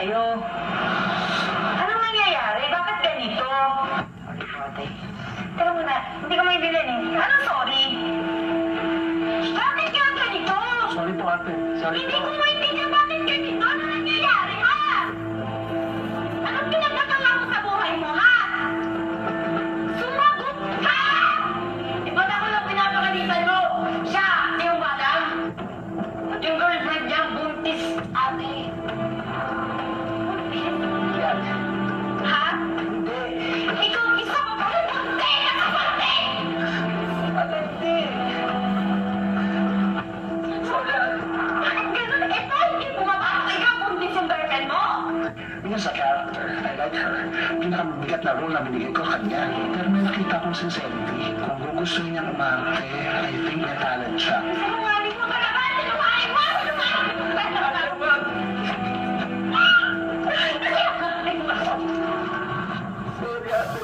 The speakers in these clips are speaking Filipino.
sa'yo. Anong nangyayari? Bakit ganito? Ate. Teka muna, hindi ka maintindihan eh. Anong sorry? Bakit ka ganito? Sorry po, ate. Sorry Hindi po. ko maintindihan bakit ganito. Ano nangyayari, ha? Anong pinagkagawa mo sa buhay mo, ha? Sumagot ka! Iba't ako lang pinapakalitan mo. Siya, yung madam. At yung girlfriend niya, buntis, ate. Yan. Ha? Hindi. Ikaw ang isa pa pala buntis na kapatid! Ate, hindi. Sorry, ate. Bakit ganun? Ito, hindi pumapasok ikaw buntis yung girlfriend mo. Yun sa character. I like her. Pinakabigat na role na binigay ko kanya. Pero may nakita akong sincerity. Kung gugustuhin niyang umarte, I think may talent siya. Sinungaling mo talaga! Sinungaling mo! Sinungaling mo! Sinungaling mo! Sorry, ate.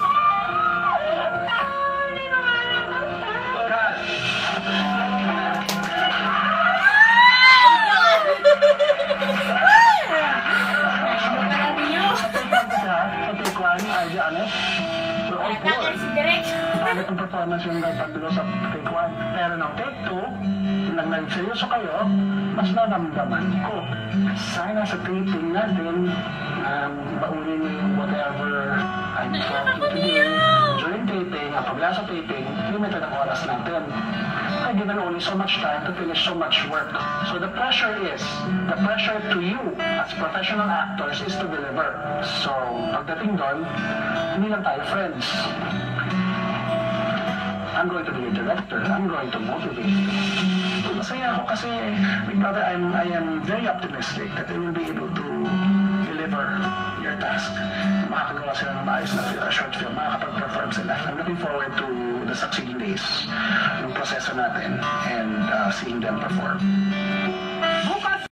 Bakit ang performance yung nagpagdulo sa take 1? Pero ng take 2, nang nagseryoso kayo, mas naramdaman ko. Sana sa taping natin, baunin niyo yung whatever I'm talking to you. During taping, ang pagla sa taping, limited ang oras natin. I given only so much time to finish so much work. So the pressure to you as professional actors is to deliver. So, pagdating doon, hindi lang tayo friends. I'm going to be a director. I'm going to motivate you. Masaya ako kasi, Big Brother, I am very optimistic that they will be able to deliver your task. Makakagawa sila ng maayos na short film, makakapag-perform sila. I'm looking forward to the succeeding days ng proseso natin and seeing them perform.